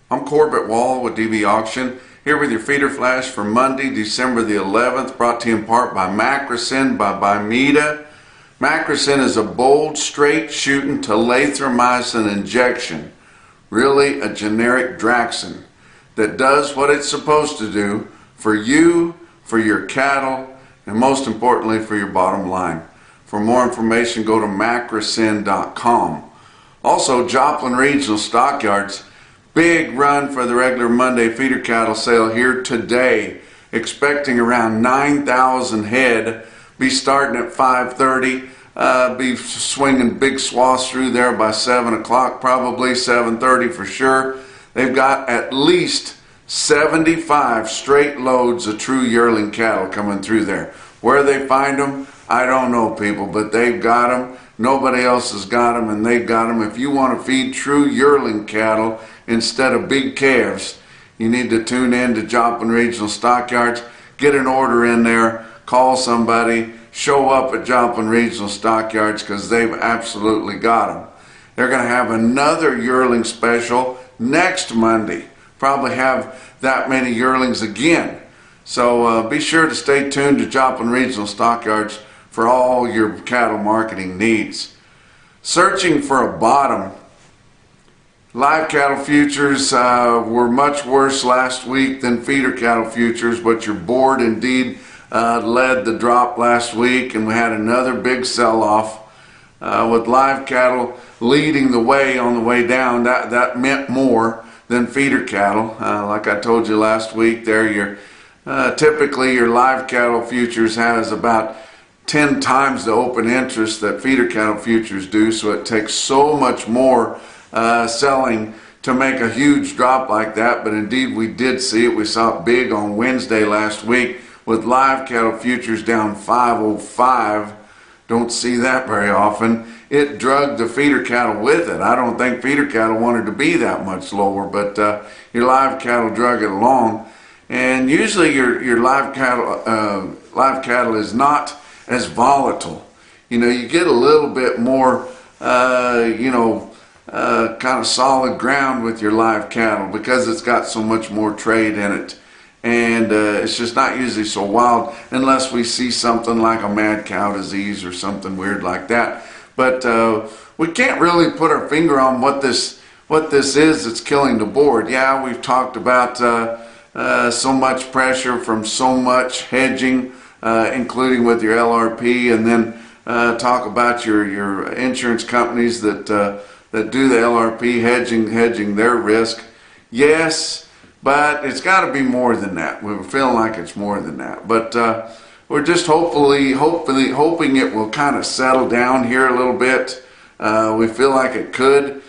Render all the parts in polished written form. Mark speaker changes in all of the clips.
Speaker 1: I'm Corbett Wall with DVAuction, here with your feeder flash for Monday, December the 11th, brought to you in part by Macrocin by Bimeda. Macrocin is a bold, straight shooting telithromycin injection, really a generic Draxin, that does what it's supposed to do for you, for your cattle, and most importantly for your bottom line. For more information, go to macrocin.com. Also, Joplin Regional Stockyards, big run for the regular Monday feeder cattle sale here today. Expecting around 9,000 head. Be starting at 5:30. Be swinging big swaths through there by 7 o'clock, probably 7:30 for sure. They've got at least 75 straight loads of true yearling cattle coming through there. Where they find them, I don't know, people, but they've got them. Nobody else has got them, and they've got them. If you want to feed true yearling cattle instead of big calves, you need to tune in to Joplin Regional Stockyards. Get an order in there, call somebody, show up at Joplin Regional Stockyards because they've absolutely got them. They're going to have another yearling special next Monday. Probably have that many yearlings again. So be sure to stay tuned to Joplin Regional Stockyards for all your cattle marketing needs. Searching for a bottom. Live cattle futures were much worse last week than feeder cattle futures, but your board indeed led the drop last week, and we had another big sell-off with live cattle leading the way on the way down. That meant more than feeder cattle. Like I told you last week there, typically your live cattle futures has about 10 times the open interest that feeder cattle futures do, so it takes so much more selling to make a huge drop like that. But indeed we did see it. We saw it big on Wednesday last week with live cattle futures down 505. Don't see that very often. It drugged the feeder cattle with it. I don't think feeder cattle wanted to be that much lower, but your live cattle drug it along. And usually your live cattle is not as volatile. You know, you get a little bit more kind of solid ground with your live cattle because it's got so much more trade in it. And it's just not usually so wild unless we see something like a mad cow disease or something weird like that. But we can't really put our finger on what this is that's killing the board. Yeah, we've talked about so much pressure from so much hedging, including with your LRP, and then talk about your insurance companies that do the LRP hedging their risk. Yes, but it's got to be more than that. We're feeling like it's more than that. But we're just hoping it will kind of settle down here a little bit. We feel like it could.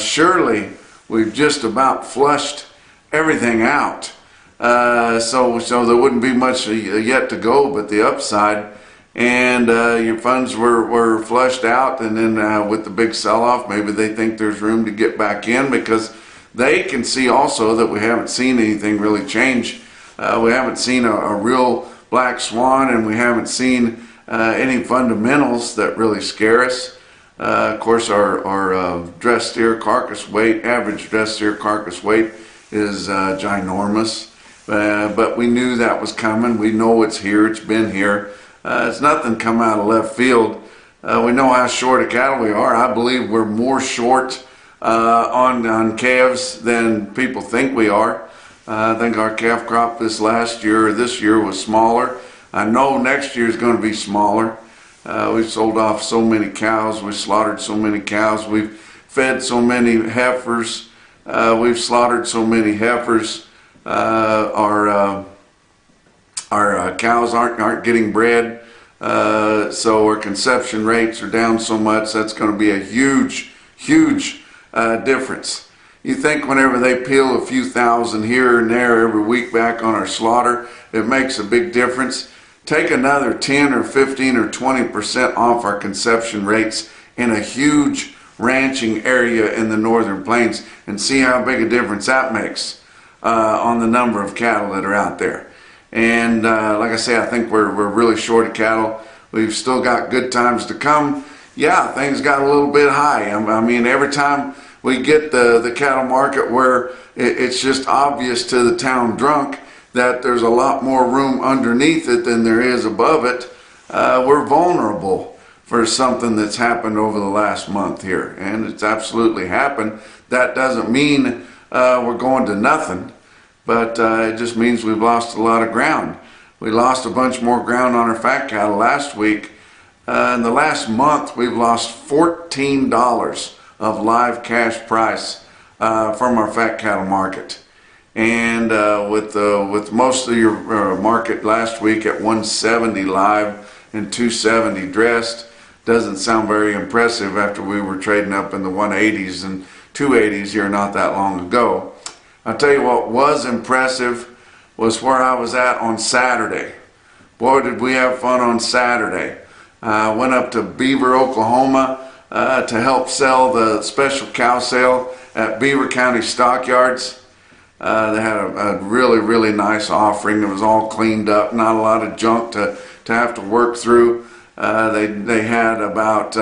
Speaker 1: Surely we've just about flushed everything out. So there wouldn't be much yet to go but the upside. And your funds were flushed out, and then with the big sell-off, maybe they think there's room to get back in because they can see also that we haven't seen anything really change. We haven't seen a real black swan, and we haven't seen any fundamentals that really scare us. Of course, our dressed steer carcass weight, average dressed steer carcass weight, is ginormous. But we knew that was coming. We know it's here. It's been here. It's nothing come out of left field. We know how short of cattle we are. I believe we're more short on calves than people think we are. I think our calf crop this year was smaller. I know next year is going to be smaller. We've sold off so many cows. We've slaughtered so many cows. We've fed so many heifers. We've slaughtered so many heifers. Our cows aren't getting bred, so our conception rates are down so much. That's going to be a huge difference. You think whenever they peel a few thousand here and there every week back on our slaughter, it makes a big difference. Take another 10 or 15 or 20% off our conception rates in a huge ranching area in the northern plains and see how big a difference that makes on the number of cattle that are out there. And like I say, I think we're really short of cattle. We've still got good times to come. Yeah, things got a little bit high. I mean, every time we get the cattle market where it's just obvious to the town drunk that there's a lot more room underneath it than there is above it. We're vulnerable for something that's happened over the last month here, and it's absolutely happened. That doesn't mean we're going to nothing, but it just means we've lost a lot of ground. We lost a bunch more ground on our fat cattle last week. In the last month, we've lost $14 of live cash price from our fat cattle market. And with most of your market last week at 170 live and 270 dressed, doesn't sound very impressive after we were trading up in the 180s and 280s here not that long ago. I'll tell you what was impressive was where I was at on Saturday. Boy, did we have fun on Saturday. I went up to Beaver, Oklahoma to help sell the special cow sale at Beaver County Stockyards. They had a really nice offering. It was all cleaned up, not a lot of junk to have to work through. They had about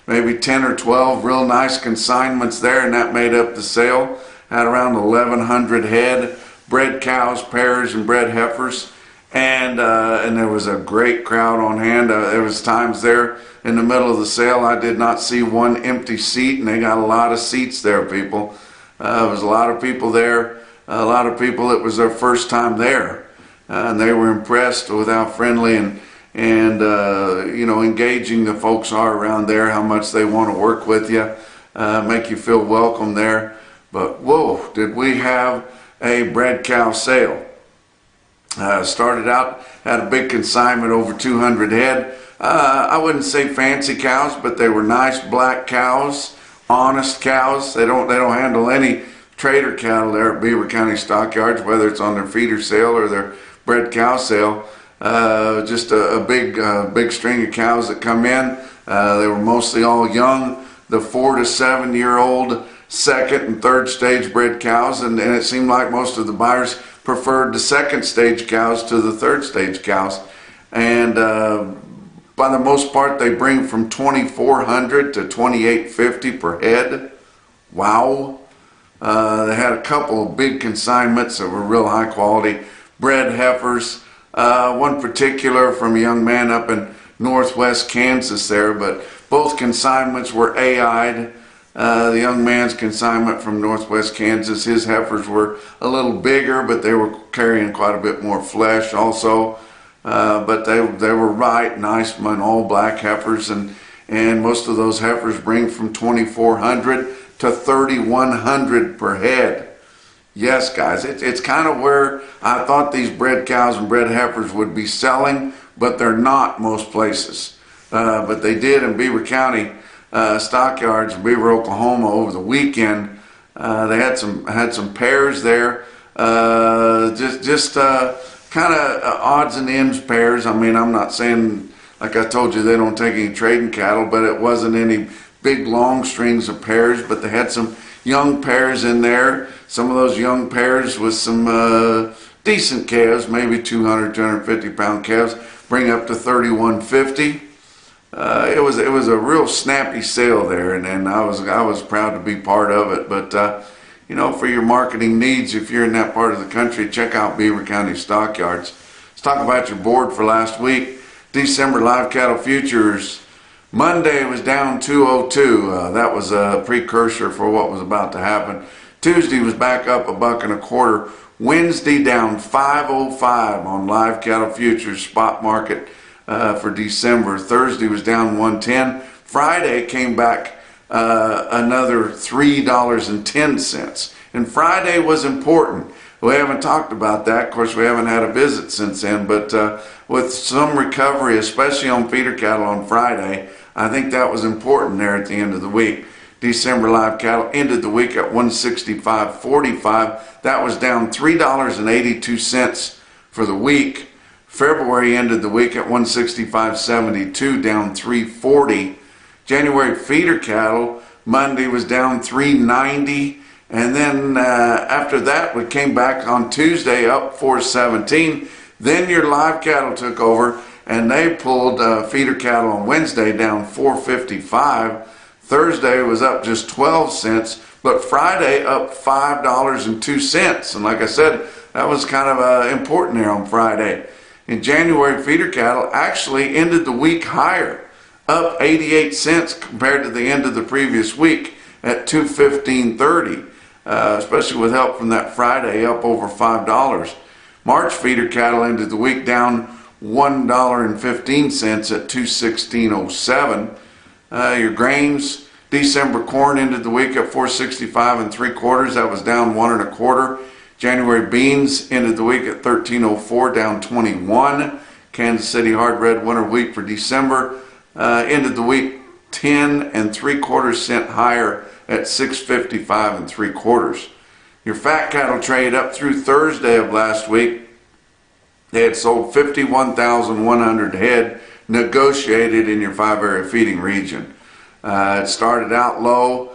Speaker 1: maybe 10 or 12 real nice consignments there, and that made up the sale. Had around 1,100 head, bred cows, pairs, and bred heifers. And there was a great crowd on hand. There was times there in the middle of the sale I did not see one empty seat, and they got a lot of seats there, people. There was a lot of people there, a lot of people it was their first time there, and they were impressed with how friendly and you know, engaging the folks are around there, how much they want to work with you, make you feel welcome there. But whoa, did we have a bred cow sale. Started out, had a big consignment, over 200 head. I wouldn't say fancy cows, but they were nice black cows, honest cows. They don't handle any trader cattle there at Beaver County Stockyards, whether it's on their feeder sale or their bred cow sale. Just a big string of cows that come in. They were mostly all young, the 4 to 7 year old second and third stage bred cows, and it seemed like most of the buyers preferred the second stage cows to the third stage cows. And by the most part, they bring from $2,400 to $2,850 per head. Wow. They had a couple of big consignments that were real high quality bred heifers. One particular from a young man up in northwest Kansas there, but both consignments were AI'd. The young man's consignment from northwest Kansas, his heifers were a little bigger, but they were carrying quite a bit more flesh also. But they were right, nice, all black heifers, and most of those heifers bring from $2,400 to $3,100 per head. Yes, guys, it's kind of where I thought these bred cows and bred heifers would be selling, but they're not most places. But they did in Beaver County Stockyards in Beaver, Oklahoma over the weekend. They had some pairs there, just kind of odds and ends pairs. I mean, I'm not saying, like I told you, they don't take any trading cattle, but it wasn't any big long strings of pairs, but they had some young pairs in there. Some of those young pairs with some decent calves, maybe 200, 250 pound calves, bring up to $3,150. It was a real snappy sale there, and I was proud to be part of it. But you know, for your marketing needs, if you're in that part of the country, check out Beaver County Stockyards. Let's talk about your board for last week. December live cattle futures. Monday was down 202. That was a precursor for what was about to happen. Tuesday was back up $1.25. Wednesday down 505 on live cattle futures spot market for December. Thursday was down 110. Friday came back another $3.10. And Friday was important. We haven't talked about that. Of course, we haven't had a visit since then, but with some recovery, especially on feeder cattle on Friday, I think that was important there at the end of the week. December live cattle ended the week at 165.45. That was down $3.82 for the week. February ended the week at 165.72, down $3.40. January feeder cattle Monday was down $3.90, and then after that we came back on Tuesday up $4.17. Then your live cattle took over, and they pulled feeder cattle on Wednesday down $4.55. Thursday was up just 12 cents, but Friday up $5.02. And like I said, that was kind of important there on Friday. In January, feeder cattle actually ended the week higher, up 88 cents compared to the end of the previous week at $215.30, especially with help from that Friday, up over $5. March feeder cattle ended the week down $1.15 at $216.07. Your grains, December corn ended the week at $465 3/4. That was down 1 1/4. January beans ended the week at $13.04, down 21. Kansas City hard red winter wheat for December ended the week 10 3/4 cents higher at $655 3/4. Your fat cattle trade up through Thursday of last week, they had sold 51,100 head negotiated in your 5-area feeding region. It started out low.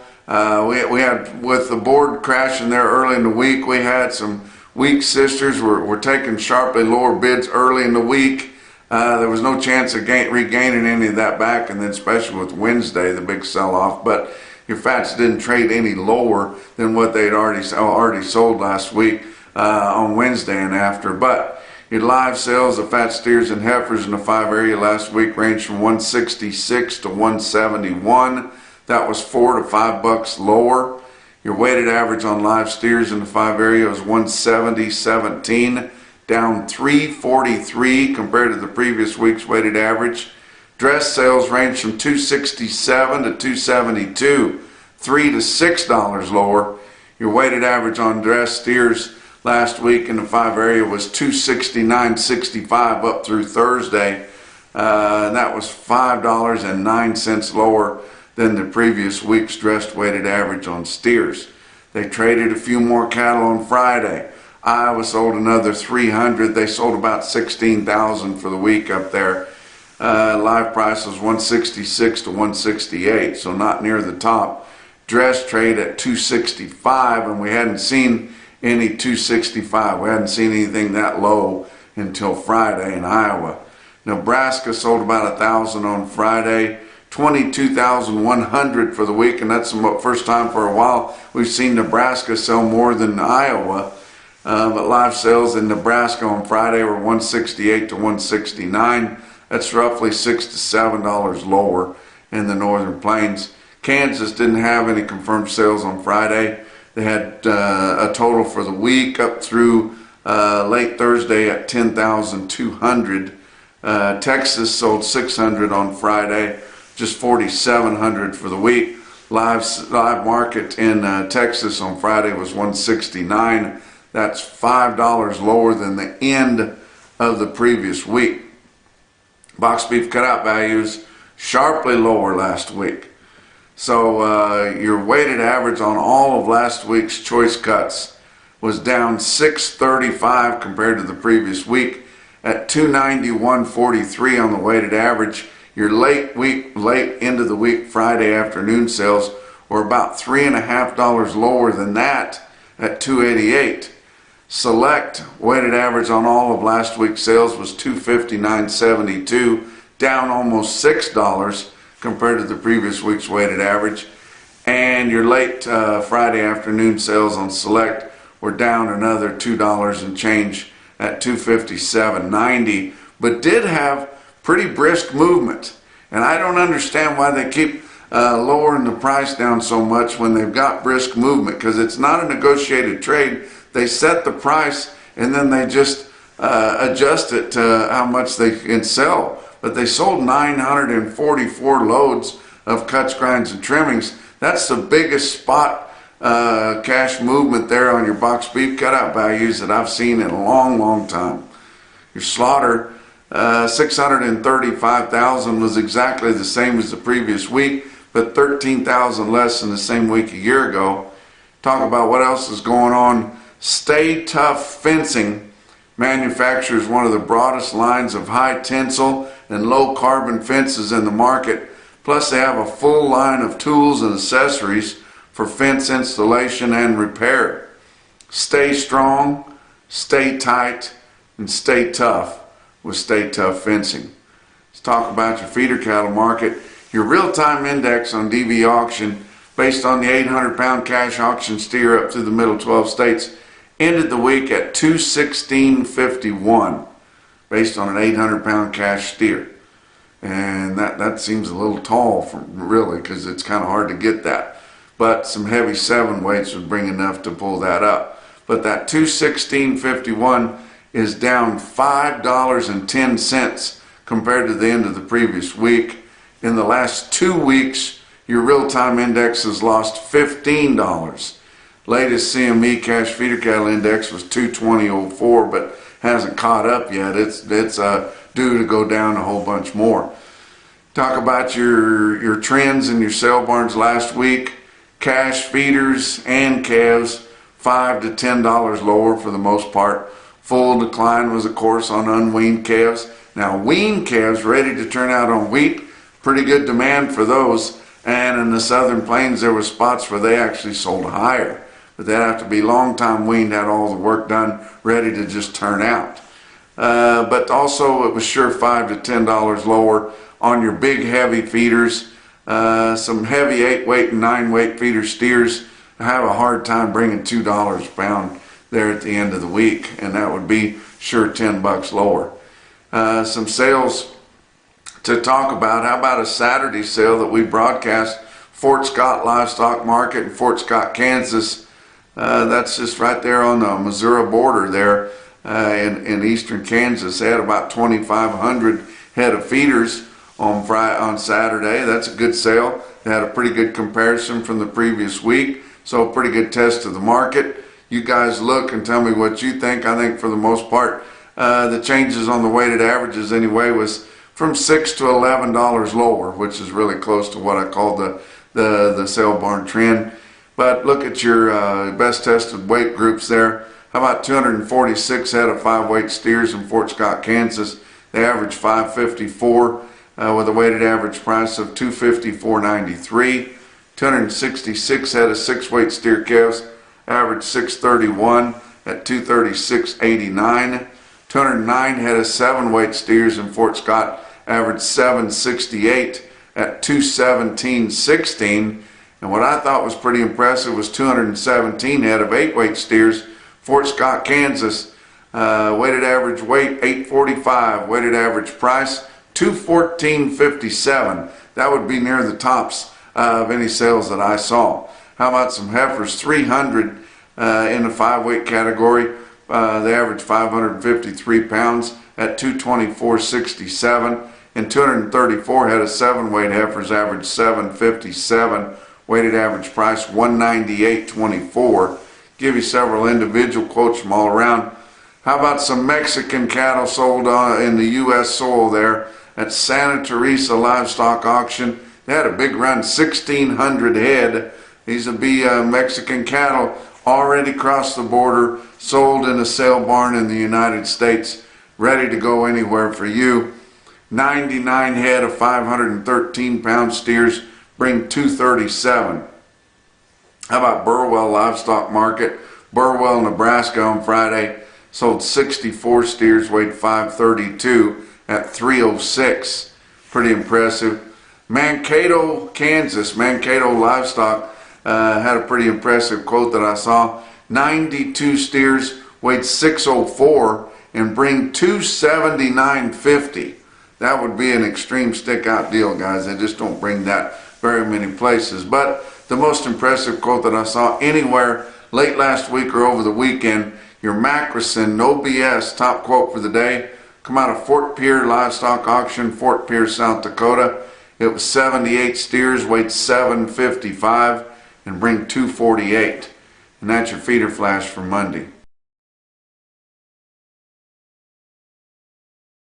Speaker 1: We had, with the board crashing there early in the week, we had some weak sisters were taking sharply lower bids early in the week. There was no chance of regaining any of that back, and then especially with Wednesday, the big sell-off. But your fats didn't trade any lower than what they'd already sold last week on Wednesday and after. But your live sales of fat steers and heifers in the 5-area last week ranged from 166 to 171. That was $4 to $5 lower. Your weighted average on live steers in the 5-area was 170.17, down 343 compared to the previous week's weighted average. Dress sales ranged from 267 to 272, $3 to $6 lower. Your weighted average on dress steers last week in the 5-area was 269.65 up through Thursday, and that was $5.09 lower than the previous week's dressed weighted average on steers. They traded a few more cattle on Friday. Iowa sold another 300. They sold about 16,000 for the week up there. Live price was 166 to 168, so not near the top. Dress trade at 265, and we hadn't seen any 265. We hadn't seen anything that low until Friday in Iowa. Nebraska sold about 1,000 on Friday, 22,100 for the week, and that's the first time for a while we've seen Nebraska sell more than Iowa. But live sales in Nebraska on Friday were 168 to 169. That's roughly $6 to $7 lower in the Northern Plains. Kansas didn't have any confirmed sales on Friday. They had a total for the week up through late Thursday at 10,200. Texas sold 600 on Friday, just 4,700 for the week. Live market in Texas on Friday was 169. That's $5 lower than the end of the previous week. Box beef cutout values sharply lower last week. So your weighted average on all of last week's choice cuts was down $6.35 compared to the previous week at $291.43 on the weighted average. Your late end of the week Friday afternoon sales were about $3.50 lower than that at $288. Select weighted average on all of last week's sales was $259.72, down almost $6 compared to the previous week's weighted average. And your late Friday afternoon sales on Select were down another $2 and change at $257.90, but did have pretty brisk movement. And I don't understand why they keep lowering the price down so much when they've got brisk movement, because it's not a negotiated trade. They set the price and then they just adjust it to how much they can sell. But they sold 944 loads of cuts, grinds, and trimmings. That's the biggest spot cash movement there on your box beef cutout values that I've seen in a long, long time. Your slaughter, 635,000 was exactly the same as the previous week, but 13,000 less than the same week a year ago. Talk about what else is going on. Stay Tough Fencing manufactures one of the broadest lines of high tensile and low carbon fences in the market. Plus they have a full line of tools and accessories for fence installation and repair. Stay strong, stay tight, and stay tough with Stay Tough Fencing. Let's talk about your feeder cattle market. Your real-time index on DVAuction, based on the 800-pound cash auction steer up through the middle 12 states, ended the week at 216.51, based on an 800-pound cash steer. And that seems a little tall, really, because it's kind of hard to get that. But some heavy 7 weights would bring enough to pull that up. But that 216.51 is down $5.10 compared to the end of the previous week. In the last 2 weeks, your real-time index has lost $15. Latest CME cash feeder cattle index was 220.04, but hasn't caught up yet. It's due to go down a whole bunch more. Talk about your trends in your sale barns last week. Cash feeders and calves $5 to $10 lower for the most part. Full decline was, of course, on unweaned calves. Now, weaned calves ready to turn out on wheat, pretty good demand for those. And in the southern plains, there were spots where they actually sold higher. But they'd have to be long time weaned, had all the work done, ready to just turn out. But also, it was sure $5 to $10 lower on your big heavy feeders. Some heavy 8-weight and 9-weight feeder steers have a hard time bringing $2 a pound there at the end of the week, and that would be sure $10 lower. Some sales to talk about. How about a Saturday sale that we broadcast? Fort Scott Livestock Market in Fort Scott, Kansas. That's just right there on the Missouri border there in eastern Kansas. They had about 2,500 head of feeders on Saturday. That's a good sale. They had a pretty good comparison from the previous week, so a pretty good test of the market. You guys look and tell me what you think. I think for the most part, the changes on the weighted averages anyway was from $6 to $11 lower, which is really close to what I call the sale barn trend. But look at your best tested weight groups there. How about 246 head of 5-weight steers in Fort Scott, Kansas? They average 554 with a weighted average price of $254.93. 266 head of 6-weight steer calves average 631 at $236.89. 209 head of 7-weight steers in Fort Scott average 768 at $217.16. And what I thought was pretty impressive was 217 head of 8-weight steers, Fort Scott, Kansas. Weighted average weight 845, weighted average price $214.57. That would be near the tops of any sales that I saw. How about some heifers? 300 in the 5-weight category. They average 553 pounds at $224.67. And 234 head of 7-weight heifers average 757. Weighted average price $198.24. Give you several individual quotes from all around. How about some Mexican cattle sold in the U.S. soil there at Santa Teresa Livestock Auction? They had a big run, 1,600 head. These would be Mexican cattle already crossed the border, sold in a sale barn in the United States, ready to go anywhere for you. 99 head of 513-pound steers bring $237. How about Burwell Livestock Market? Burwell, Nebraska on Friday sold 64 steers, weighed 532 at $306. Pretty impressive. Mankato, Kansas. Mankato Livestock had a pretty impressive quote that I saw. 92 steers, weighed 604 and bring $279.50. That would be an extreme stick out deal, guys. They just don't bring that very many places. But the most impressive quote that I saw anywhere late last week or over the weekend, your Macrison, no BS, top quote for the day, come out of Fort Pierre Livestock Auction, Fort Pierre, South Dakota. It was 78 steers, weighed 755 and bring $248. And that's your feeder flash for Monday.